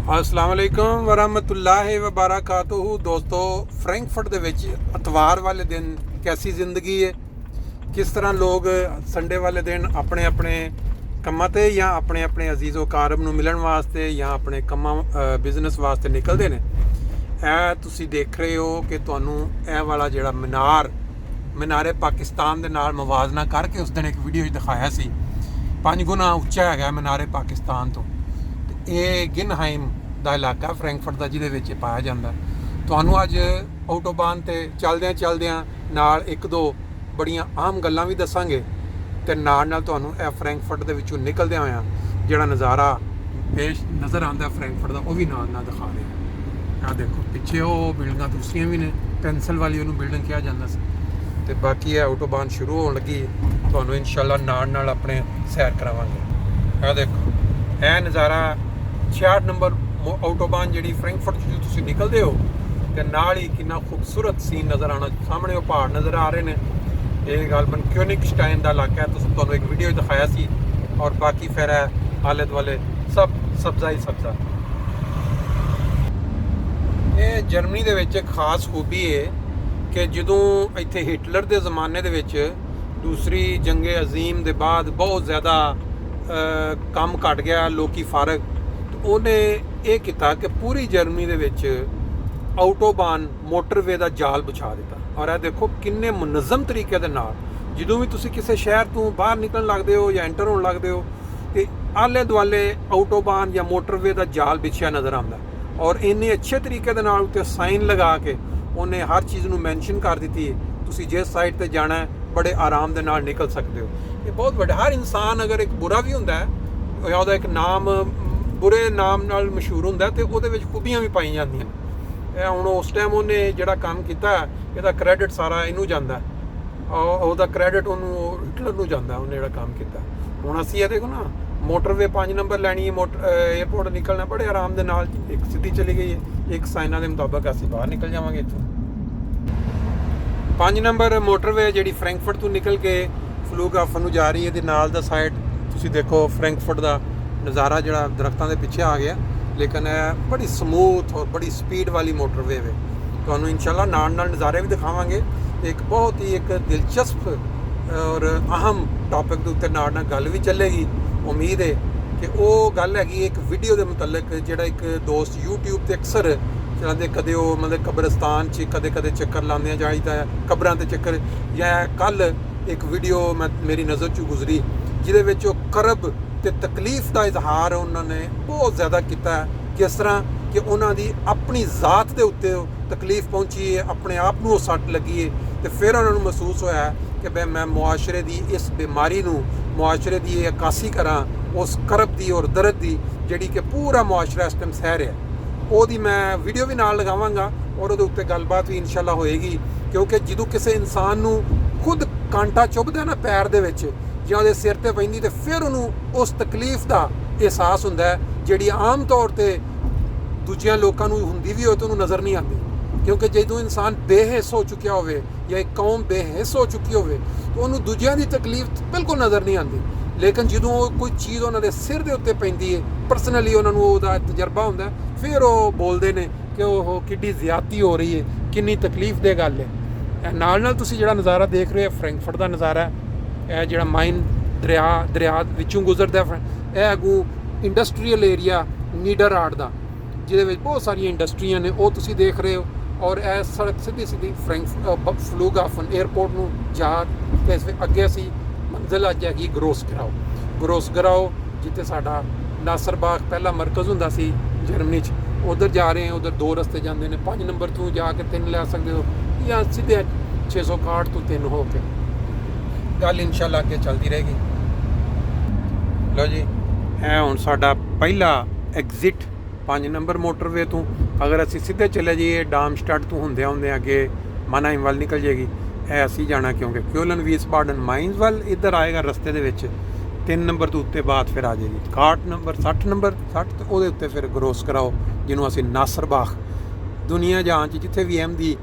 अस्सलाम वालेकुम वरहमतुल्लाहि वबरकातुहू। दोस्तों, फ्रैंकफर्ट ਦੇ ਵਿੱਚ ਇਤਵਾਰ ਵਾਲੇ ਦਿਨ कैसी ज़िंदगी है, किस तरह लोग संडे वाले दिन अपने अपने ਕੰਮਾਂ ਤੇ ਜਾਂ ਆਪਣੇ ਆਪਣੇ ਅਜ਼ੀਜ਼ੋ ਕਾਰਬ ਨੂੰ ਮਿਲਣ ਵਾਸਤੇ ਜਾਂ ਆਪਣੇ ਕੰਮਾਂ ਬਿਜ਼ਨਸ ਵਾਸਤੇ ਨਿਕਲਦੇ ਨੇ। ਇਹ ਤੁਸੀਂ ਦੇਖ ਰਹੇ ਹੋ ਕਿ ਤੁਹਾਨੂੰ ਇਹ ਵਾਲਾ ਜਿਹੜਾ ਮਨਾਰੇ ਪਾਕਿਸਤਾਨ ਦੇ ਨਾਲ ਮਵਾਜ਼ਨਾ ਕਰਕੇ ਉਸ ਦਿਨ ਇੱਕ ਵੀਡੀਓ 'ਚ ਦਿਖਾਇਆ ਸੀ, 5 ਗੁਣਾ ਉੱਚਾ ਹੈਗਾ ਮਨਾਰੇ ਪਾਕਿਸਤਾਨ ਤੋਂ। ਇਹ ਗਿਨਹਾਈਮ ਦਾ ਇਲਾਕਾ ਫਰੈਂਕਫਰਟ ਦਾ, ਜਿਹਦੇ ਵਿੱਚ ਪਾਇਆ ਜਾਂਦਾ। ਤੁਹਾਨੂੰ ਅੱਜ ਆਟੋਬਾਨ 'ਤੇ ਚਲਦਿਆਂ ਨਾਲ ਇੱਕ ਦੋ ਬੜੀਆਂ ਆਮ ਗੱਲਾਂ ਵੀ ਦੱਸਾਂਗੇ ਤੇ ਨਾਲ ਤੁਹਾਨੂੰ ਇਹ ਫਰੈਂਕਫਰਟ ਦੇ ਵਿੱਚੋਂ ਨਿਕਲਦਿਆਂ ਹੋਇਆਂ ਜਿਹੜਾ ਨਜ਼ਾਰਾ ਪੇਸ਼ ਨਜ਼ਰ ਆਉਂਦਾ ਫਰੈਂਕਫਰਟ ਦਾ, ਉਹ ਵੀ ਨਾਲ ਦਿਖਾ ਰਹੇ। ਆਹ ਦੇਖੋ ਪਿੱਛੇ ਉਹ ਬਿਲਡਿੰਗਾਂ ਦੂਸਰੀਆਂ ਵੀ ਨੇ, ਪੈਨਸਲ ਵਾਲੀ ਉਹਨੂੰ ਬਿਲਡਿੰਗ ਕਿਹਾ ਜਾਂਦਾ ਸੀ। ਤੇ ਬਾਕੀ ਇਹ ਆਟੋਬਾਨ ਸ਼ੁਰੂ ਹੋਣ ਲੱਗੀ, ਤੁਹਾਨੂੰ ਇਨਸ਼ਾਅੱਲਾ ਨਾਲ ਆਪਣੇ ਸੈਰ ਕਰਾਵਾਂਗੇ। ਆਹ ਦੇਖੋ ਇਹ ਨਜ਼ਾਰਾ 66 ਨੰਬਰ ਆਟੋਬਾਨ ਜਿਹੜੀ ਫਰੈਂਕਫਰਟ 'ਚ ਤੁਸੀਂ ਨਿਕਲਦੇ ਹੋ ਤੇ ਨਾਲ ਹੀ ਕਿੰਨਾ ਖੂਬਸੂਰਤ ਸੀਨ ਨਜ਼ਰ ਆਉਣਾ। ਸਾਹਮਣੇ ਉਹ ਪਹਾੜ ਨਜ਼ਰ ਆ ਰਹੇ ਨੇ। ਇਹ ਗਾਲਬਨ ਕਿਊਨਿਗਸਟਾਈਨ ਦਾ ਇਲਾਕਾ ਹੈ, ਤੁਸੀਂ ਤੁਹਾਨੂੰ ਇੱਕ ਵੀਡੀਓ ਦਿਖਾਇਆ ਸੀ। ਔਰ ਬਾਕੀ ਫਿਰ ਆਲੇ ਦੁਆਲੇ ਸਭ ਸਬਜ਼ਾ ਹੀ ਸਬਜ਼ਾ। ਇਹ ਜਰਮਨੀ ਦੇ ਵਿੱਚ ਇੱਕ ਖਾਸ ਖੂਬੀ ਹੈ ਕਿ ਜਦੋਂ ਇੱਥੇ ਹਿਟਲਰ ਦੇ ਜ਼ਮਾਨੇ ਦੇ ਵਿੱਚ ਦੂਸਰੀ ਜੰਗੇ ਅਜ਼ੀਮ ਦੇ ਬਾਅਦ ਬਹੁਤ ਜ਼ਿਆਦਾ ਕੰਮ ਘਟ ਗਿਆ, ਲੋਕੀ ਫਾਰਗ, ਉਹਨੇ ਇਹ ਕੀਤਾ ਕਿ ਪੂਰੀ ਜਰਮਨੀ ਦੇ ਵਿੱਚ ਆਟੋਬਾਨ ਮੋਟਰਵੇ ਦਾ ਜਾਲ ਵਿਛਾ ਦਿੱਤਾ। ਔਰ ਇਹ ਦੇਖੋ ਕਿੰਨੇ ਮੁਨਜ਼ਮ ਤਰੀਕੇ ਦੇ ਨਾਲ ਜਦੋਂ ਵੀ ਤੁਸੀਂ ਕਿਸੇ ਸ਼ਹਿਰ ਤੋਂ ਬਾਹਰ ਨਿਕਲਣ ਲੱਗਦੇ ਹੋ ਜਾਂ ਐਂਟਰ ਹੋਣ ਲੱਗਦੇ ਹੋ ਤੇ ਆਲੇ ਦੁਆਲੇ ਆਟੋਬਾਨ ਜਾਂ ਮੋਟਰਵੇ ਦਾ ਜਾਲ ਵਿਛਿਆ ਨਜ਼ਰ ਆਉਂਦਾ। ਔਰ ਇੰਨੇ ਅੱਛੇ ਤਰੀਕੇ ਦੇ ਨਾਲ ਉੱਤੇ ਸਾਈਨ ਲਗਾ ਕੇ ਉਹਨੇ ਹਰ ਚੀਜ਼ ਨੂੰ ਮੈਂਸ਼ਨ ਕਰ ਦਿੱਤੀ ਹੈ, ਤੁਸੀਂ ਜਿਸ ਸਾਈਡ ਤੇ ਜਾਣਾ ਹੈ ਬੜੇ ਆਰਾਮ ਦੇ ਨਾਲ ਨਿਕਲ ਸਕਦੇ ਹੋ। ਇਹ ਬਹੁਤ ਵੱਡਾ, ਹਰ ਇਨਸਾਨ ਅਗਰ ਇੱਕ ਬੁਰਾ ਵੀ ਹੁੰਦਾ ਹੈ ਜਾਂ ਉਹਦਾ ਇੱਕ ਨਾਮ ਬੁਰੇ ਨਾਮ ਨਾਲ ਮਸ਼ਹੂਰ ਹੁੰਦਾ ਤੇ ਉਹਦੇ ਵਿੱਚ ਖੂਬੀਆਂ ਵੀ ਪਾਈ ਜਾਂਦੀਆਂ। ਇਹ ਹੁਣ ਉਸ ਟਾਈਮ ਉਹਨੇ ਜਿਹੜਾ ਕੰਮ ਕੀਤਾ ਇਹਦਾ ਕ੍ਰੈਡਿਟ ਸਾਰਾ ਇਹਨੂੰ ਜਾਂਦਾ, ਉਹਦਾ ਕ੍ਰੈਡਿਟ ਉਹਨੂੰ ਹਿਟਲਰ ਨੂੰ ਜਾਂਦਾ, ਉਹਨੇ ਜਿਹੜਾ ਕੰਮ ਕੀਤਾ। ਹੁਣ ਅਸੀਂ ਇਹ ਦੇਖੋ ਨਾ, ਮੋਟਰਵੇ 5 ਨੰਬਰ ਲੈਣੀ ਹੈ, ਏਅਰਪੋਰਟ ਨਿਕਲਣਾ ਬੜੇ ਆਰਾਮ ਦੇ ਨਾਲ, ਇੱਕ ਸਿੱਧੀ ਚਲੀ ਗਈ ਹੈ, ਇੱਕ ਸਾਈਨਾਂ ਦੇ ਮੁਤਾਬਕ ਅਸੀਂ ਬਾਹਰ ਨਿਕਲ ਜਾਵਾਂਗੇ ਇੱਥੋਂ। 5 ਨੰਬਰ ਮੋਟਰਵੇ ਜਿਹੜੀ ਫਰੈਂਕਫਰਟ ਤੋਂ ਨਿਕਲ ਕੇ ਫਲੂਗਹਾਫਨ ਨੂੰ ਜਾ ਰਹੀ ਹੈ ਤੇ ਨਾਲ ਦਾ ਸਾਈਡ ਤੁਸੀਂ ਦੇਖੋ ਫਰੈਂਕਫਰਟ ਦਾ ਨਜ਼ਾਰਾ ਜਿਹੜਾ ਦਰਖਤਾਂ ਦੇ ਪਿੱਛੇ ਆ ਗਿਆ। ਲੇਕਿਨ ਇਹ ਬੜੀ ਸਮੂਥ ਔਰ ਬੜੀ ਸਪੀਡ ਵਾਲੀ ਮੋਟਰਵੇ ਹੈ। ਤੁਹਾਨੂੰ ਇਨਸ਼ਾਅੱਲਾ ਨਾਲ ਨਜ਼ਾਰੇ ਵੀ ਦਿਖਾਵਾਂਗੇ। ਇੱਕ ਬਹੁਤ ਹੀ ਇੱਕ ਦਿਲਚਸਪ ਔਰ ਅਹਿਮ ਟੌਪਿਕ ਦੇ ਉੱਤੇ ਨਾਲ ਗੱਲ ਵੀ ਚੱਲੇਗੀ। ਉਮੀਦ ਹੈ ਕਿ ਉਹ ਗੱਲ ਹੈਗੀ ਇੱਕ ਵੀਡੀਓ ਦੇ ਮੁਤਲਕ, ਜਿਹੜਾ ਇੱਕ ਦੋਸਤ YouTube ਤੇ ਅਕਸਰ ਚਲਾਉਂਦੇ, ਕਦੇ ਉਹ ਮਤਲਬ ਕਬਰਸਤਾਨ 'ਚ ਕਦੇ ਚੱਕਰ ਲਾਉਂਦੇ ਜਾਈਦਾ, ਕਬਰਾਂ 'ਤੇ ਚੱਕਰ। ਜਾਂ ਕੱਲ੍ਹ ਇੱਕ ਵੀਡੀਓ ਮੇਰੀ ਨਜ਼ਰ 'ਚੋਂ ਗੁਜ਼ਰੀ ਜਿਹਦੇ ਵਿੱਚ ਉਹ ਕਰਬ ਤੇ ਤਕਲੀਫ ਦਾ ਇਜ਼ਹਾਰ ਉਹਨਾਂ ਨੇ ਬਹੁਤ ਜ਼ਿਆਦਾ ਕੀਤਾ ਹੈ। ਕਿਸ ਤਰ੍ਹਾਂ ਕਿ ਉਹਨਾਂ ਦੀ ਆਪਣੀ ਜ਼ਾਤ ਦੇ ਉੱਤੇ ਤਕਲੀਫ ਪਹੁੰਚੀ ਹੈ, ਆਪਣੇ ਆਪ ਨੂੰ ਉਹ ਸੱਟ ਲੱਗੀ ਹੈ ਤੇ ਫਿਰ ਉਹਨਾਂ ਨੂੰ ਮਹਿਸੂਸ ਹੋਇਆ ਕਿ ਬਈ ਮੈਂ ਮੁਆਸ਼ਰੇ ਦੀ ਇਸ ਬਿਮਾਰੀ ਨੂੰ, ਮੁਆਸ਼ਰੇ ਦੀ ਇਹ ਅਕਾਸੀ ਕਰਾਂ ਉਸ ਕਰਬ ਦੀ ਔਰ ਦਰਦ ਦੀ ਜਿਹੜੀ ਕਿ ਪੂਰਾ ਮੁਆਸ਼ਰਾ ਇਸ ਟਾਈਮ ਸਹਿ ਰਿਹਾ। ਉਹਦੀ ਮੈਂ ਵੀਡੀਓ ਵੀ ਨਾਲ ਲਗਾਵਾਂਗਾ ਔਰ ਉਹਦੇ ਉੱਤੇ ਗੱਲਬਾਤ ਵੀ ਇਨਸ਼ਾਅੱਲਾ ਹੋਏਗੀ। ਕਿਉਂਕਿ ਜਦੋਂ ਕਿਸੇ ਇਨਸਾਨ ਨੂੰ ਖੁਦ ਕਾਂਟਾ ਚੁੱਭਦਾ ਨਾ ਪੈਰ ਦੇ ਵਿੱਚ ਜਾਂ ਉਹਦੇ ਸਿਰ ਤੇ ਪੈਂਦੀ ਤੇ ਫਿਰ ਉਹਨੂੰ ਉਸ ਤਕਲੀਫ ਦਾ ਅਹਿਸਾਸ ਹੁੰਦਾ ਜਿਹੜੀ ਆਮ ਤੌਰ ਤੇ ਦੂਜਿਆਂ ਲੋਕਾਂ ਨੂੰ ਹੁੰਦੀ ਵੀ ਹੋਵੇ ਤਾਂ ਉਹਨੂੰ ਨਜ਼ਰ ਨਹੀਂ ਆਉਂਦੀ। ਕਿਉਂਕਿ ਜਦੋਂ ਇਨਸਾਨ ਬੇਹਿੱਸ ਹੋ ਚੁੱਕਿਆ ਹੋਵੇ ਜਾਂ ਇੱਕ ਕੌਮ ਬੇਹਿੱਸ ਹੋ ਚੁੱਕੀ ਹੋਵੇ ਤਾਂ ਉਹਨੂੰ ਦੂਜਿਆਂ ਦੀ ਤਕਲੀਫ ਬਿਲਕੁਲ ਨਜ਼ਰ ਨਹੀਂ ਆਉਂਦੀ। ਲੇਕਿਨ ਜਦੋਂ ਕੋਈ ਚੀਜ਼ ਉਹਨਾਂ ਦੇ ਸਿਰ ਦੇ ਉੱਤੇ ਪੈਂਦੀ ਹੈ, ਪਰਸਨਲੀ ਉਹਨਾਂ ਨੂੰ ਉਹਦਾ ਤਜਰਬਾ ਹੁੰਦਾ, ਫਿਰ ਉਹ ਬੋਲਦੇ ਨੇ ਕਿ ਉਹ ਕਿੱਡੀ ਜ਼ਿਆਦਤੀ ਹੋ ਰਹੀ ਹੈ, ਕਿੰਨੀ ਤਕਲੀਫ ਦੇ ਗੱਲ ਹੈ। ਨਾਲ ਤੁਸੀਂ ਜਿਹੜਾ ਨਜ਼ਾਰਾ ਦੇਖ ਰਹੇ ਹੋ ਫਰੈਂਕਫਰਟ ਦਾ ਨਜ਼ਾਰਾ, ਇਹ ਜਿਹੜਾ ਮਾਈਨ ਦਰਿਆ ਵਿੱਚੋਂ ਗੁਜ਼ਰਦਾ, ਇਹ ਅੱਗੋਂ ਇੰਡਸਟਰੀਅਲ ਏਰੀਆ ਨੀਡਰਹਾਰਡ ਦਾ, ਜਿਹਦੇ ਵਿੱਚ ਬਹੁਤ ਸਾਰੀਆਂ ਇੰਡਸਟਰੀਆਂ ਨੇ, ਉਹ ਤੁਸੀਂ ਦੇਖ ਰਹੇ ਹੋ। ਔਰ ਇਹ ਸੜਕ ਸਿੱਧੀ ਫਲੂਗਹਾਫਨ ਏਅਰਪੋਰਟ ਨੂੰ ਜਾ ਕੇ ਅੱਗੇ ਅਸੀਂ ਮੰਜ਼ਿਲ ਅੱਜ ਹੈਗੀ ਗਰੋਸਗਰਾਓ, ਜਿੱਥੇ ਸਾਡਾ ਨਾਸਰ ਬਾਗ ਪਹਿਲਾ ਮਰਕਜ਼ ਹੁੰਦਾ ਸੀ ਜਰਮਨੀ 'ਚ। ਉੱਧਰ ਜਾ ਰਹੇ ਹਾਂ, ਉੱਧਰ 2 ਰਸਤੇ ਜਾਂਦੇ ਨੇ। 5 ਨੰਬਰ ਤੋਂ ਜਾ ਕੇ 3 ਲੈ ਸਕਦੇ ਹੋ ਜਾਂ ਸਿੱਧੇ 661 ਤੋਂ 3 ਹੋ ਕੇ। ਗੱਲ ਇਨਸ਼ਾਅੱਲਾ ਅੱਗੇ ਚੱਲਦੀ ਰਹੇਗੀ। ਲਓ ਜੀ, ਇਹ ਹੁਣ ਸਾਡਾ ਪਹਿਲਾ ਐਗਜ਼ਿਟ 5 ਨੰਬਰ ਮੋਟਰਵੇ ਤੋਂ। ਅਗਰ ਅਸੀਂ ਸਿੱਧੇ ਚਲੇ ਜਾਈਏ ਡਾਮਸਟਾਡ ਤੋਂ ਹੁੰਦੇ ਅੱਗੇ ਮਾਨਾਈਮ ਵੱਲ ਨਿਕਲ ਜਾਏਗੀ। ਇਹ ਅਸੀਂ ਜਾਣਾ ਕਿਉਂਕਿ ਕਿਊਲਨ ਵੀਸਬਾਡਨ ਮਾਈਨਸ ਵੱਲ ਇੱਧਰ ਆਏਗਾ ਰਸਤੇ ਦੇ ਵਿੱਚ। 3 ਨੰਬਰ ਤੋਂ ਉੱਤੇ ਬਾਅਦ ਫਿਰ ਆ ਜਾਏਗੀ 60 ਨੰਬਰ ਤੇ ਉਹਦੇ ਉੱਤੇ ਫਿਰ ਗਰੋਸਗਰਾਓ, ਜਿਹਨੂੰ ਅਸੀਂ ਨਾਸਰ ਬਾਗ, ਦੁਨੀਆ ਜਹਾਨ 'ਚ ਜਿੱਥੇ ਵੀ ਅਹਿਮਦੀ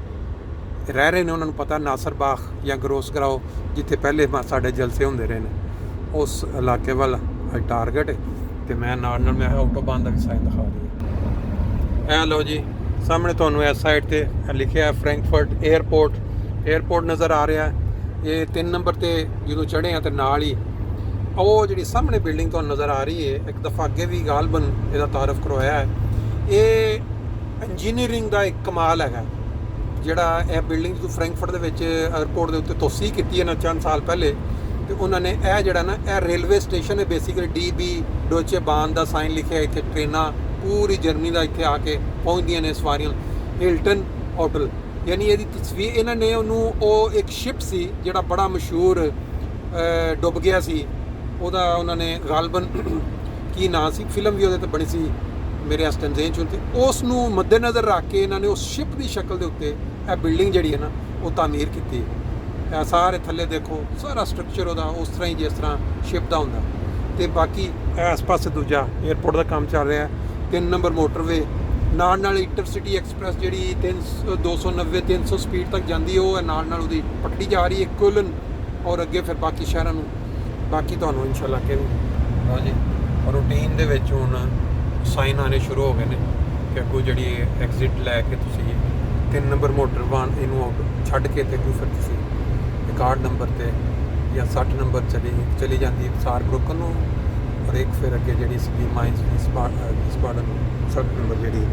ਰਹਿ ਰਹੇ ਨੇ ਉਹਨਾਂ ਨੂੰ ਪਤਾ ਨਾਸਰ ਬਾਗ ਜਾਂ ਗਰੋਸਗਰਾਓ, ਜਿੱਥੇ ਪਹਿਲੇ ਸਾਡੇ ਜਲਸੇ ਹੁੰਦੇ ਰਹੇ ਨੇ, ਉਸ ਇਲਾਕੇ ਵੱਲ ਟਾਰਗੇਟ। ਤੇ ਮੈਂ ਨਾਲ ਮੈਂ ਆਟੋਬਾਨ ਦਾ ਵੀ ਸਾਈਨ ਦਿਖਾ ਰਹੀ। ਇਹ ਲਓ ਜੀ ਸਾਹਮਣੇ ਤੁਹਾਨੂੰ ਇਸ ਸਾਈਡ ਤੇ ਲਿਖਿਆ ਹੈ ਫਰੈਂਕਫਰਟ 에ਅਰਪੋਰਟ ਨਜ਼ਰ ਆ ਰਿਹਾ ਹੈ। ਇਹ 3 ਨੰਬਰ ਤੇ ਜਦੋਂ ਚੜ੍ਹੇ ਆ ਤੇ ਨਾਲ ਹੀ ਉਹ ਜਿਹੜੀ ਸਾਹਮਣੇ ਬਿਲਡਿੰਗ ਤੁਹਾਨੂੰ ਨਜ਼ਰ ਆ ਰਹੀ ਹੈ, ਇੱਕ ਦਫਾ ਅੱਗੇ ਵੀ ਗਾਲਬਨ ਇਹਦਾ ਤਾਰਫ ਕਰਵਾਇਆ ਹੈ। ਇਹ ਇੰਜੀਨੀਅਰਿੰਗ ਦਾ ਇੱਕ ਕਮਾਲ ਹੈਗਾ, ਜਿਹੜਾ ਇਹ ਬਿਲਡਿੰਗ ਜਦੋਂ ਫਰੈਂਕਫਰਟ ਦੇ ਵਿੱਚ 에ਅਰਪੋਰਟ ਦੇ ਉੱਤੇ ਤੋਸੀ ਕੀਤੀ ਹੈ ਨਾ ਚੰਦ ਸਾਲ ਪਹਿਲੇ, ਤੇ ਉਹਨਾਂ ਨੇ ਇਹ ਜਿਹੜਾ ਨਾ ਇਹ ਰੇਲਵੇ ਸਟੇਸ਼ਨ ਹੈ ਬੇਸਿਕਲੀ DB ਡੋਚੇ ਬਾਨ ਦਾ ਸਾਈਨ ਲਿਖਿਆ, ਇੱਥੇ ਟ੍ਰੇਨਾਂ ਪੂਰੀ ਜਰਮਨੀ ਦਾ ਇੱਥੇ ਆ ਕੇ ਪਹੁੰਚਦੀਆਂ ਨੇ ਸਵਾਰੀਆਂ। ਹਿਲਟਨ ਹੋਟਲ ਯਾਨੀ ਇਹਦੀ ਤਸਵੀਰ ਇਹਨਾਂ ਨੇ ਉਹਨੂੰ, ਉਹ ਇੱਕ ਸ਼ਿਪ ਸੀ ਜਿਹੜਾ ਬੜਾ ਮਸ਼ਹੂਰ ਡੁੱਬ ਗਿਆ ਸੀ, ਉਹਦਾ ਉਹਨਾਂ ਨੇ ਗਾਲਬਨ ਕੀ ਨਾਂ ਸੀ, ਫਿਲਮ ਵੀ ਉਹਦੇ 'ਤੇ ਬਣੀ ਸੀ ਮੇਰੇ ਇਸ ਟਾਈਮ ਜ਼ੇਨ 'ਚ, ਤੇ ਉਸ ਨੂੰ ਮੱਦੇਨਜ਼ਰ ਰੱਖ ਕੇ ਇਹਨਾਂ ਨੇ ਉਸ ਸ਼ਿਪ ਦੀ ਸ਼ਕਲ ਦੇ ਉੱਤੇ ਇਹ ਬਿਲਡਿੰਗ ਜਿਹੜੀ ਹੈ ਨਾ ਉਹ ਤਾਮੀਰ ਕੀਤੀ। ਇਹ ਸਾਰੇ ਥੱਲੇ ਦੇਖੋ ਸਾਰਾ ਸਟਰਕਚਰ ਉਹਦਾ ਉਸ ਤਰ੍ਹਾਂ ਹੀ ਜਿਸ ਤਰ੍ਹਾਂ ਸ਼ਿਪ ਦਾ ਹੁੰਦਾ। ਤੇ ਬਾਕੀ ਇਸ ਪਾਸੇ ਦੂਜਾ 에ਅਰਪੋਰਟ ਦਾ ਕੰਮ ਚੱਲ ਰਿਹਾ ਹੈ। 3 ਨੰਬਰ ਮੋਟਰਵੇ ਨਾਲ ਇੰਟਰਸਿਟੀ ਐਕਸਪ੍ਰੈਸ ਜਿਹੜੀ 290-300 ਸਪੀਡ ਤੱਕ ਜਾਂਦੀ ਹੈ, ਉਹ ਹੈ ਨਾਲ ਉਹਦੀ ਪਟੜੀ ਜਾ ਰਹੀ ਹੈ ਕੋਲਨ, ਔਰ ਅੱਗੇ ਫਿਰ ਬਾਕੀ ਸ਼ਹਿਰਾਂ ਨੂੰ। ਬਾਕੀ ਤੁਹਾਨੂੰ ਇਨਸ਼ਾਅੱਲਾ ਕਿ ਲਓ ਜੀ ਰੂਟੀਨ ਦੇ ਵਿੱਚ ਹੁਣ ਸਾਈਨ ਆਉਣੇ ਸ਼ੁਰੂ ਹੋ ਗਏ ਨੇ ਕਿ ਅੱਗੋਂ ਜਿਹੜੀ ਐਗਜ਼ਿਟ ਲੈ ਕੇ ਤੁਸੀਂ 3 ਨੰਬਰ ਮੋਟਰਵਾਨ ਇਹਨੂੰ ਛੱਡ ਕੇ ਤੇ ਅੱਗੋਂ ਫਿਰ ਤੁਸੀਂ 61 ਨੰਬਰ ਤੇ ਜਾਂ 60 ਨੰਬਰ ਚਲੀ ਜਾਂਦੀ ਹੈ ਸਾਰਬਰੁਕਨ ਨੂੰ, ਔਰ ਇੱਕ ਫਿਰ ਅੱਗੇ ਜਿਹੜੀ ਸੀ ਮਾਈਨਸ ਵਿਸਬਾਡਨ 60 ਨੰਬਰ ਜਿਹੜੀ,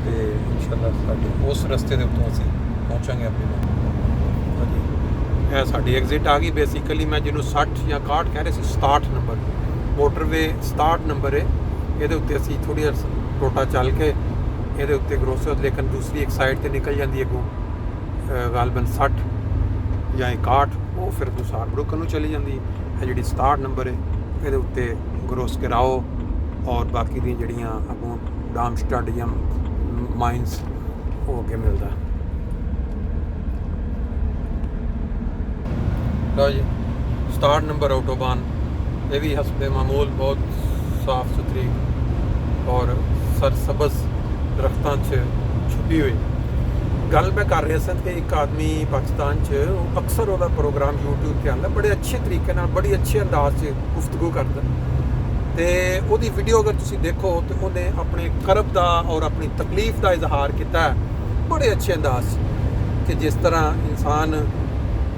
ਤੇ ਇਨਸ਼ਾਅੱਲਾ ਸਾਡੇ ਉਸ ਰਸਤੇ ਦੇ ਉੱਤੋਂ ਅਸੀਂ ਪਹੁੰਚਾਂਗੇ ਆਪਣੇ ਹਾਂਜੀ। ਇਹ ਸਾਡੀ ਐਗਜ਼ਿਟ ਆ ਗਈ ਬੇਸਿਕਲੀ, ਮੈਂ ਜਿਹਨੂੰ 60 ਜਾਂ 61 ਕਹਿ ਰਹੇ ਸੀ, 67 ਨੰਬਰ ਮੋਟਰਵੇ 67 ਨੰਬਰ ਹੈ। ਇਹਦੇ ਉੱਤੇ ਅਸੀਂ ਥੋੜ੍ਹੀ ਟੋਟਾ ਚੱਲ ਕੇ ਇਹਦੇ ਉੱਤੇ ਗਰੋਸਰ, ਲੇਕਿਨ ਦੂਸਰੀ ਇੱਕ ਸਾਈਡ 'ਤੇ ਨਿਕਲ ਜਾਂਦੀ ਹੈ ਅੱਗੋਂ ਗਾਲਬਨ 60 ਜਾਂ 61, ਉਹ ਫਿਰ ਸਾਰਬਰੁਕਨ ਨੂੰ ਚਲੀ ਜਾਂਦੀ ਹੈ। ਇਹ ਜਿਹੜੀ 67 ਨੰਬਰ ਹੈ ਇਹਦੇ ਉੱਤੇ ਗਰੋਸ ਕਰਾਓ, ਔਰ ਬਾਕੀ ਦੀਆਂ ਜਿਹੜੀਆਂ ਅੱਗੋਂ ਡਾਮਸਟਡ ਜਾਂ ਮਾਈਨਸ ਉਹ ਅੱਗੇ ਮਿਲਦਾ। ਲਓ ਜੀ 67 ਨੰਬਰ ਆਟੋਬਾਨ, ਇਹ ਵੀ ਹਸਬੇ ਮਾਮੂਲ ਬਹੁਤ ਸਾਫ ਸੁਥਰੀ ਔਰ ਸਰਸਬਜ਼ ਦਰਖਤਾਂ 'ਚ ਛੁਪੀ ਹੋਈ। ਗੱਲ ਮੈਂ ਕਰ ਰਿਹਾ ਸੀ ਕਿ ਇੱਕ ਆਦਮੀ ਪਾਕਿਸਤਾਨ 'ਚ ਅਕਸਰ ਉਹਦਾ ਪ੍ਰੋਗਰਾਮ YouTube 'ਤੇ ਆਉਂਦਾ, ਬੜੇ ਅੱਛੇ ਤਰੀਕੇ ਨਾਲ ਬੜੀ ਅੱਛੇ ਅੰਦਾਜ਼ 'ਚ ਗੁਫ਼ਤਗੂ ਕਰਦਾ, ਤੇ ਉਹਦੀ ਵੀਡੀਓ ਅਗਰ ਤੁਸੀਂ ਦੇਖੋ ਤੇ ਉਹਨੇ ਆਪਣੇ ਕਰਬ ਦਾ ਔਰ ਆਪਣੀ ਤਕਲੀਫ ਦਾ ਇਜ਼ਹਾਰ ਕੀਤਾ ਹੈ ਬੜੇ ਅੱਛੇ ਅੰਦਾਜ਼ 'ਚ, ਕਿ ਜਿਸ ਤਰ੍ਹਾਂ ਇਨਸਾਨ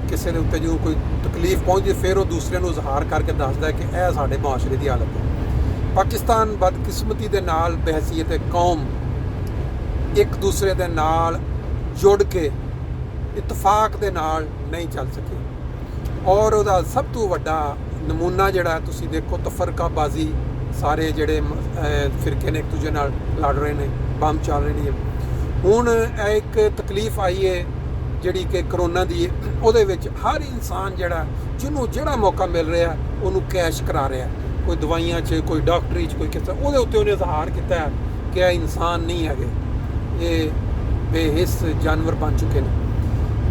ਕਿਸੇ ਦੇ ਉੱਤੇ ਜਦੋਂ ਕੋਈ ਤਕਲੀਫ ਪਹੁੰਚਦੀ ਫਿਰ ਉਹ ਦੂਸਰਿਆਂ ਨੂੰ ਇਜ਼ਹਾਰ ਕਰਕੇ ਦੱਸਦਾ ਹੈ ਕਿ ਇਹ ਸਾਡੇ ਮੁਆਸ਼ਰੇ ਦੀ ਹਾਲਤ ਹੈ। ਪਾਕਿਸਤਾਨ ਬਦਕਿਸਮਤੀ ਦੇ ਨਾਲ ਬਹਿਸੀਅਤ ਕੌਮ ਇੱਕ ਦੂਸਰੇ ਦੇ ਨਾਲ ਜੁੜ ਕੇ ਇਤਫਾਕ ਦੇ ਨਾਲ ਨਹੀਂ ਚੱਲ ਸਕੇ, ਔਰ ਉਹਦਾ ਸਭ ਤੋਂ ਵੱਡਾ ਨਮੂਨਾ ਜਿਹੜਾ ਤੁਸੀਂ ਦੇਖੋ ਤਫਰਕਾਬਾਜ਼ੀ, ਸਾਰੇ ਜਿਹੜੇ ਫਿਰਕੇ ਨੇ ਇੱਕ ਦੂਜੇ ਨਾਲ ਲੜ ਰਹੇ ਨੇ, ਬੰਬ ਚੱਲ ਰਹੇ ਨੇ। ਹੁਣ ਇਹ ਇੱਕ ਤਕਲੀਫ ਆਈ ਹੈ ਜਿਹੜੀ ਕਿ ਕਰੋਨਾ ਦੀ, ਉਹਦੇ ਵਿੱਚ ਹਰ ਇਨਸਾਨ ਜਿਹਨੂੰ ਜਿਹੜਾ ਮੌਕਾ ਮਿਲ ਰਿਹਾ ਉਹਨੂੰ ਕੈਸ਼ ਕਰਾ ਰਿਹਾ, ਕੋਈ ਦਵਾਈਆਂ 'ਚ, ਕੋਈ ਡਾਕਟਰੀ 'ਚ, ਕੋਈ ਕਿਸ ਤਰ੍ਹਾਂ। ਉਹਦੇ ਉੱਤੇ ਉਹਨੇ ਇਜ਼ਹਾਰ ਕੀਤਾ ਹੈ ਕਿ ਇਹ ਇਨਸਾਨ ਨਹੀਂ ਹੈਗੇ, ਇਹ ਬੇਹਿੱਸ ਜਾਨਵਰ ਬਣ ਚੁੱਕੇ ਨੇ।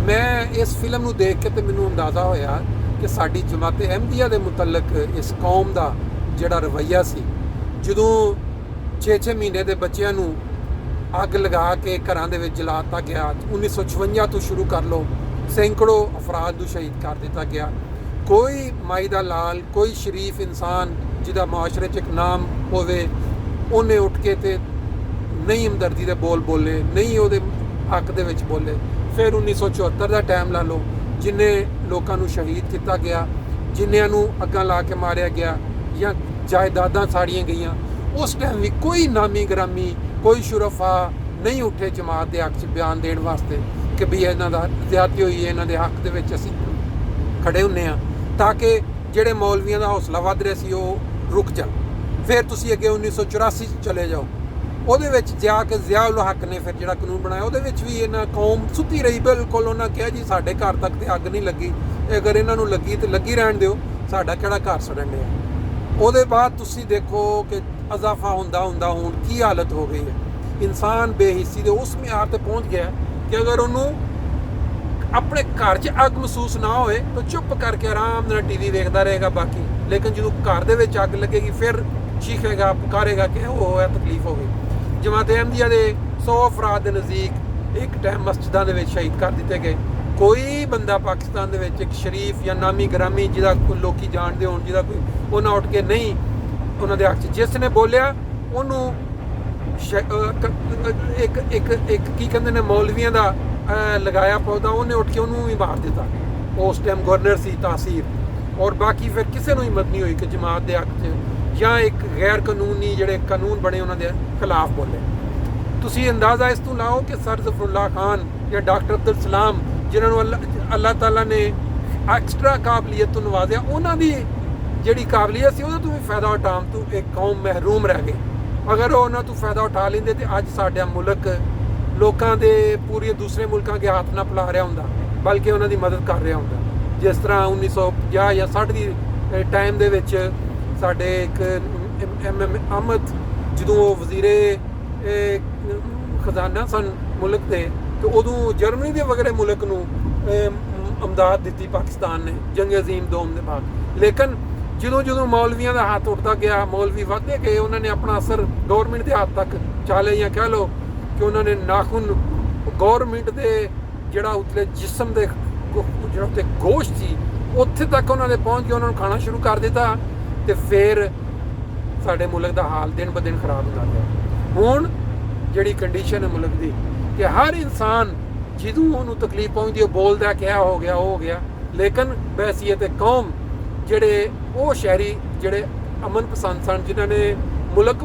ਮੈਂ ਇਸ ਫਿਲਮ ਨੂੰ ਦੇਖ ਕੇ ਤੇ ਮੈਨੂੰ ਅੰਦਾਜ਼ਾ ਹੋਇਆ ਕਿ ਸਾਡੀ ਜਮਾਤ ਅਹਿਮਦੀਆ ਦੇ ਮੁਤਲਕ ਇਸ ਕੌਮ ਦਾ ਜਿਹੜਾ ਰਵੱਈਆ ਸੀ, ਜਦੋਂ 6-6 ਮਹੀਨੇ ਦੇ ਬੱਚਿਆਂ ਨੂੰ ਅੱਗ ਲਗਾ ਕੇ ਘਰਾਂ ਦੇ ਵਿੱਚ ਜਲਾ ਦਿੱਤਾ ਗਿਆ, 1956 ਤੋਂ ਸ਼ੁਰੂ ਕਰ ਲਓ, ਸੈਂਕੜੋ ਅਫਰਾਦ ਨੂੰ ਸ਼ਹੀਦ ਕਰ ਦਿੱਤਾ ਗਿਆ। ਕੋਈ ਮਾਈ ਦਾ ਲਾਲ, ਕੋਈ ਸ਼ਰੀਫ ਇਨਸਾਨ ਜਿਹਦਾ ਮੁਆਸ਼ਰੇ 'ਚ ਇੱਕ ਨਾਮ ਹੋਵੇ, ਉਹਨੇ ਉੱਠ ਕੇ ਤੇ ਨਹੀਂ ਹਮਦਰਦੀ ਦੇ ਬੋਲ ਬੋਲੇ, ਨਹੀਂ ਉਹਦੇ ਹੱਕ ਦੇ ਵਿੱਚ ਬੋਲੇ। ਫਿਰ 1974 ਦਾ ਟਾਈਮ ਲਾ ਲਓ, ਜਿੰਨੇ ਲੋਕਾਂ ਨੂੰ ਸ਼ਹੀਦ ਕੀਤਾ ਗਿਆ, ਜਿੰਨਿਆਂ ਨੂੰ ਅੱਗਾਂ ਲਾ ਕੇ ਮਾਰਿਆ ਗਿਆ ਜਾਂ ਜਾਇਦਾਦਾਂ ਸਾੜੀਆਂ ਗਈਆਂ, ਉਸ ਟਾਈਮ ਵੀ ਕੋਈ ਨਾਮੀ ਗ੍ਰਾਮੀ, ਕੋਈ ਸ਼ੁਰਫਾ ਨਹੀਂ ਉੱਠੇ ਜਮਾਤ ਦੇ ਹੱਕ 'ਚ ਬਿਆਨ ਦੇਣ ਵਾਸਤੇ ਕਿ ਵੀ ਇਹਨਾਂ ਦਾ ਜ਼ਿਆਦਤੀ ਹੋਈ ਹੈ, ਇਹਨਾਂ ਦੇ ਹੱਕ ਦੇ ਵਿੱਚ ਅਸੀਂ ਖੜੇ ਹੁੰਦੇ ਹਾਂ, ਤਾਂ ਕਿ ਜਿਹੜੇ ਮੌਲਵੀਆਂ ਦਾ ਹੌਸਲਾ ਵੱਧ ਰਿਹਾ ਸੀ ਉਹ ਰੁਕ ਜਾਣ। ਫਿਰ ਤੁਸੀਂ ਅੱਗੇ 1984 'ਚ ਚਲੇ ਜਾਓ, ਉਹਦੇ ਵਿੱਚ ਜਾ ਕੇ ਜ਼ਿਆ ਉਲ ਹੱਕ ਨੇ ਫਿਰ ਜਿਹੜਾ ਕਾਨੂੰਨ ਬਣਾਇਆ, ਉਹਦੇ ਵਿੱਚ ਵੀ ਇਹਨਾਂ ਕੌਮ ਸੁੱਤੀ ਰਹੀ ਬਿਲਕੁਲ। ਉਹਨਾਂ ਕਿਹਾ ਜੀ ਸਾਡੇ ਘਰ ਤੱਕ ਤੇ ਅੱਗ ਨਹੀਂ ਲੱਗੀ, ਅਗਰ ਇਹਨਾਂ ਨੂੰ ਲੱਗੀ ਤੇ ਲੱਗੀ ਰਹਿਣ ਦਿਓ, ਸਾਡਾ ਕਿਹੜਾ ਘਰ ਸੜਨ ਡਿਆ। ਉਹਦੇ ਬਾਅਦ ਤੁਸੀਂ ਦੇਖੋ ਕਿ ਇਜ਼ਾਫਾ ਹੁੰਦਾ ਹੁਣ ਕੀ ਹਾਲਤ ਹੋ ਗਈ ਹੈ। ਇਨਸਾਨ ਬੇਹਿੱਸੀ ਦੇ ਉਸ ਮਿਆਰ ਤੇ ਪਹੁੰਚ ਗਿਆ ਕਿ ਅਗਰ ਉਹਨੂੰ ਆਪਣੇ ਘਰ 'ਚ ਅੱਗ ਮਹਿਸੂਸ ਨਾ ਹੋਏ ਤਾਂ ਚੁੱਪ ਕਰਕੇ ਆਰਾਮ ਨਾਲ TV ਵੇਖਦਾ ਰਹੇਗਾ ਬਾਕੀ, ਲੇਕਿਨ ਜਦੋਂ ਘਰ ਦੇ ਵਿੱਚ ਅੱਗ ਲੱਗੇਗੀ ਫਿਰ ਚੀਖੇਗਾ, ਪੁਕਾਰੇਗਾ ਕਿ ਉਹ ਹੈ ਤਕਲੀਫ ਹੋ ਗਈ। ਜਮਾਤ ਅਹਿਮਦੀਆ ਦੇ 100 ਅਫਰਾਦ ਦੇ ਨਜ਼ਦੀਕ ਇੱਕ ਟਾਈਮ ਮਸਜਿਦਾਂ ਦੇ ਵਿੱਚ ਸ਼ਹੀਦ ਕਰ ਦਿੱਤੇ ਗਏ। ਕੋਈ ਬੰਦਾ ਪਾਕਿਸਤਾਨ ਦੇ ਵਿੱਚ ਇੱਕ ਸ਼ਰੀਫ ਜਾਂ ਨਾਮੀ ਗ੍ਰਾਮੀ ਜਿਹਦਾ ਕੋਈ ਲੋਕੀ ਜਾਣਦੇ ਹੋਣ, ਜਿਹਦਾ ਕੋਈ ਉਹਨਾਂ ਉੱਠ ਕੇ ਨਹੀਂ ਉਹਨਾਂ ਦੇ ਹੱਕ 'ਚ ਜਿਸ ਨੇ ਬੋਲਿਆ ਉਹਨੂੰ ਇੱਕ ਕੀ ਕਹਿੰਦੇ ਨੇ ਮੌਲਵੀਆਂ ਦਾ ਲਗਾਇਆ ਪੌਦਾ, ਉਹਨੇ ਉੱਠ ਕੇ ਉਹਨੂੰ ਵੀ ਮਾਰ ਦਿੱਤਾ। ਉਸ ਟਾਈਮ ਗਵਰਨਰ ਸੀ ਤਾਸੀਰ, ਔਰ ਬਾਕੀ ਫਿਰ ਕਿਸੇ ਨੂੰ ਹਿੰਮਤ ਨਹੀਂ ਹੋਈ ਕਿ ਜਮਾਤ ਦੇ ਹੱਕ 'ਚ ਜਾਂ ਇੱਕ ਗੈਰ ਕਾਨੂੰਨੀ ਜਿਹੜੇ ਕਾਨੂੰਨ ਬਣੇ ਉਹਨਾਂ ਦੇ ਖਿਲਾਫ ਬੋਲੇ। ਤੁਸੀਂ ਅੰਦਾਜ਼ਾ ਇਸ ਤੋਂ ਲਾਓ ਕਿ ਸਰ ਜ਼ਫਰੁੱਲਾ ਖਾਨ ਜਾਂ ਡਾਕਟਰ ਅਬਦੁਲ ਸਲਾਮ, ਜਿਨ੍ਹਾਂ ਨੂੰ ਅੱਲਾਹ ਤਾਲਾ ਨੇ ਐਕਸਟਰਾ ਕਾਬਲੀਅਤ ਤੋਂ ਨਵਾਜ਼ਿਆ, ਉਹਨਾਂ ਦੀ ਜਿਹੜੀ ਕਾਬਲੀਅਤ ਸੀ ਉਹਦਾ ਤੋਂ ਵੀ ਫਾਇਦਾ ਉਠਾਉਣ ਤੋਂ ਇੱਕ ਕੌਮ ਮਹਿਰੂਮ ਰਹਿ ਗਈ। ਅਗਰ ਉਹ ਉਹਨਾਂ ਤੋਂ ਫਾਇਦਾ ਉਠਾ ਲੈਂਦੇ ਤੇ ਅੱਜ ਸਾਡਾ ਮੁਲਕ ਲੋਕਾਂ ਦੇ ਪੂਰੇ ਦੂਸਰੇ ਮੁਲਕਾਂ ਦੇ ਹੱਥ ਨਾ ਫੈਲਾ ਰਿਹਾ ਹੁੰਦਾ, ਬਲਕਿ ਉਹਨਾਂ ਦੀ ਮਦਦ ਕਰ ਰਿਹਾ ਹੁੰਦਾ। ਜਿਸ ਤਰ੍ਹਾਂ 1950 ਜਾਂ 60 ਦੀ ਟਾਈਮ ਦੇ ਵਿੱਚ ਸਾਡੇ ਇੱਕ ਅਹਿਮਦ, ਜਦੋਂ ਉਹ ਵਜ਼ੀਰੇ ਖਜ਼ਾਨਾ ਸਨ ਮੁਲਕ ਦੇ, ਤੇ ਉਦੋਂ ਜਰਮਨੀ ਦੇ ਵਗੈਰੇ ਮੁਲਕ ਨੂੰ ਅਮਦਾਦ ਦਿੱਤੀ ਪਾਕਿਸਤਾਨ ਨੇ ਜੰਗ ਅਜ਼ੀਮ ਦੋਮ ਦੇ ਬਾਅਦ। ਲੇਕਿਨ ਜਦੋਂ ਮੌਲਵੀਆਂ ਦਾ ਹੱਥ ਉੱਠਦਾ ਗਿਆ, ਮੌਲਵੀ ਵੱਧਦੇ ਗਏ, ਉਹਨਾਂ ਨੇ ਆਪਣਾ ਅਸਰ ਗੌਰਮੈਂਟ ਦੇ ਹੱਥ ਤੱਕ ਚਾਲੇ, ਜਾਂ ਕਹਿ ਲਓ ਕਿ ਉਹਨਾਂ ਨੇ ਨਾਖੂਨ ਗੌਰਮੈਂਟ ਦੇ ਜਿਹੜਾ ਉਤਲੇ ਜਿਸਮ ਦੇ ਜਿਹੜਾ ਉੱਤੇ ਗੋਸ਼ਤ ਸੀ ਉੱਥੇ ਤੱਕ ਉਹਨਾਂ ਦੇ ਪਹੁੰਚ ਕੇ ਉਹਨਾਂ ਨੂੰ ਖਾਣਾ ਸ਼ੁਰੂ ਕਰ ਦਿੱਤਾ, ਤੇ ਫਿਰ ਸਾਡੇ ਮੁਲਕ ਦਾ ਹਾਲ ਦਿਨ ਬ ਦਿਨ ਖਰਾਬ ਹੁੰਦਾ ਗਿਆ। ਹੁਣ ਜਿਹੜੀ ਕੰਡੀਸ਼ਨ ਹੈ ਮੁਲਕ ਦੀ ਕਿ ਹਰ ਇਨਸਾਨ ਜਦੋਂ ਉਹਨੂੰ ਤਕਲੀਫ ਪਹੁੰਚਦੀ ਉਹ ਬੋਲਦਾ ਕਿ ਇਹ ਹੋ ਗਿਆ ਉਹ ਹੋ ਗਿਆ, ਲੇਕਿਨ ਬਹਿਸੀਅਤ ਕੌਮ ਜਿਹੜੇ ਉਹ ਸ਼ਹਿਰੀ ਜਿਹੜੇ ਅਮਨ ਪਸੰਦ ਸਨ, ਜਿਨ੍ਹਾਂ ਨੇ ਮੁਲਕ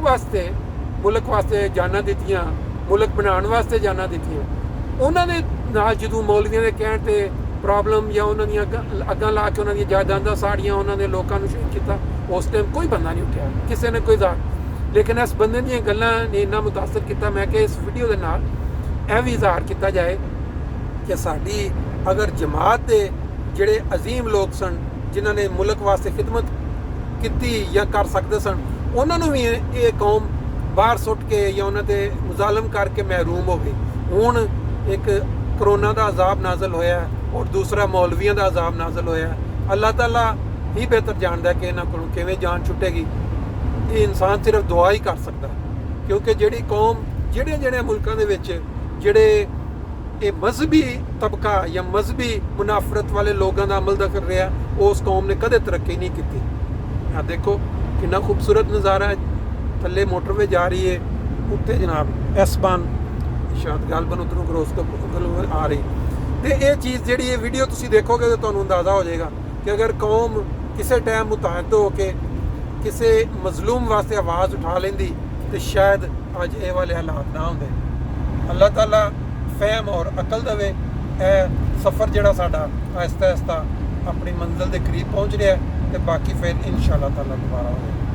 ਵਾਸਤੇ ਜਾਨਾਂ ਦਿੱਤੀਆਂ, ਮੁਲਕ ਬਣਾਉਣ ਵਾਸਤੇ ਜਾਨਾਂ ਦਿੱਤੀਆਂ, ਉਹਨਾਂ ਦੇ ਨਾਲ ਜਦੋਂ ਮੌਲਵੀਆਂ ਦੇ ਕਹਿਣ 'ਤੇ ਪ੍ਰੋਬਲਮ ਜਾਂ ਉਹਨਾਂ ਦੀਆਂ ਅੱਗਾਂ ਲਾ ਕੇ ਉਹਨਾਂ ਦੀਆਂ ਜਾਇਦਾਦਾਂ ਸਾੜੀਆਂ, ਉਹਨਾਂ ਦੇ ਲੋਕਾਂ ਨੂੰ ਸ਼ਹੀਦ ਕੀਤਾ, ਉਸ ਟਾਈਮ ਕੋਈ ਬੰਦਾ ਨਹੀਂ ਉੱਠਿਆ, ਕਿਸੇ ਨੇ ਕੋਈ ਜ਼ਾਹਰ। ਲੇਕਿਨ ਇਸ ਬੰਦੇ ਦੀਆਂ ਗੱਲਾਂ ਨੇ ਇੰਨਾ ਮੁਤਾਸਰ ਕੀਤਾ, ਮੈਂ ਕਿ ਇਸ ਵੀਡੀਓ ਦੇ ਨਾਲ ਇਹ ਵੀ ਇਜ਼ਹਾਰ ਕੀਤਾ ਜਾਏ ਕਿ ਸਾਡੀ ਅਗਰ ਜਮਾਤ ਦੇ ਜਿਹੜੇ ਅਜ਼ੀਮ ਲੋਕ ਸਨ, ਜਿਨ੍ਹਾਂ ਨੇ ਮੁਲਕ ਵਾਸਤੇ ਖਿਦਮਤ ਕੀਤੀ ਜਾਂ ਕਰ ਸਕਦੇ ਸਨ, ਉਹਨਾਂ ਨੂੰ ਵੀ ਇਹ ਕੌਮ ਬਾਹਰ ਸੁੱਟ ਕੇ ਜਾਂ ਉਹਨਾਂ 'ਤੇ ਮੁਜ਼ਾਲਮ ਕਰਕੇ ਮਹਿਰੂਮ ਹੋ ਗਈ। ਹੁਣ ਇੱਕ ਕਰੋਨਾ ਦਾ ਅਜ਼ਾਬ ਨਾਜ਼ਲ ਹੋਇਆ ਔਰ ਦੂਸਰਾ ਮੌਲਵੀਆਂ ਦਾ ਅਜ਼ਾਬ ਨਾਜ਼ਲ ਹੋਇਆ। ਅੱਲਾਹ ਤਾਲਾ ਹੀ ਬਿਹਤਰ ਜਾਣਦਾ ਕਿ ਇਹਨਾਂ ਕੋਲੋਂ ਕਿਵੇਂ ਜਾਨ ਛੁੱਟੇਗੀ। ਇਹ ਇਨਸਾਨ ਸਿਰਫ ਦੁਆ ਹੀ ਕਰ ਸਕਦਾ, ਕਿਉਂਕਿ ਜਿਹੜੀ ਕੌਮ ਜਿਹੜੇ ਮੁਲਕਾਂ ਦੇ ਵਿੱਚ ਜਿਹੜੇ ਇਹ ਮਜ਼ਹਬੀ ਤਬਕਾ ਜਾਂ ਮਜ਼ਹਬੀ ਮੁਨਾਫਰਤ ਵਾਲੇ ਲੋਕਾਂ ਦਾ ਅਮਲ ਦਾ ਕਰ ਰਿਹਾ, ਉਸ ਕੌਮ ਨੇ ਕਦੇ ਤਰੱਕੀ ਨਹੀਂ ਕੀਤੀ। ਆ ਦੇਖੋ ਕਿੰਨਾ ਖੂਬਸੂਰਤ ਨਜ਼ਾਰਾ ਹੈ, ਥੱਲੇ ਮੋਟਰਵੇ ਜਾ ਰਹੀ ਹੈ, ਉੱਤੇ ਜਨਾਬ ਐਸਬਾਨ ਸ਼ਾਇਦ ਗਲਬਨ ਉਧਰੋਂ ਕਰੋਸ ਆ ਰਹੀ। ਤੇ ਇਹ ਚੀਜ਼ ਜਿਹੜੀ ਇਹ ਵੀਡੀਓ ਤੁਸੀਂ ਦੇਖੋਗੇ ਤਾਂ ਤੁਹਾਨੂੰ ਅੰਦਾਜ਼ਾ ਹੋ ਜਾਏਗਾ ਕਿ ਅਗਰ ਕੌਮ ਕਿਸੇ ਟਾਈਮ ਮੁਤਹਦ ਹੋ ਕੇ ਕਿਸੇ ਮਜ਼ਲੂਮ ਵਾਸਤੇ ਆਵਾਜ਼ ਉਠਾ ਲੈਂਦੀ ਤੇ ਸ਼ਾਇਦ ਅੱਜ ਇਹ ਵਾਲੇ ਹਾਲਾਤ ਨਾ ਹੁੰਦੇ। ਅੱਲਾਹ ਤਾਲਾ ਫਹਿਮ ਔਰ ਅਕਲ ਦੇਵੇ। ਇਹ ਸਫ਼ਰ ਜਿਹੜਾ ਸਾਡਾ ਆਹਿਸਤਾ ਆਹਿਸਤਾ ਆਪਣੀ ਮੰਜ਼ਿਲ ਦੇ ਕਰੀਬ ਪਹੁੰਚ ਰਿਹਾ, ਤੇ ਬਾਕੀ ਫਿਰ ਇਨਸ਼ਾ ਅੱਲਾਹ ਤਾਲਾ ਦੁਬਾਰਾ ਹੋਵੇਗਾ।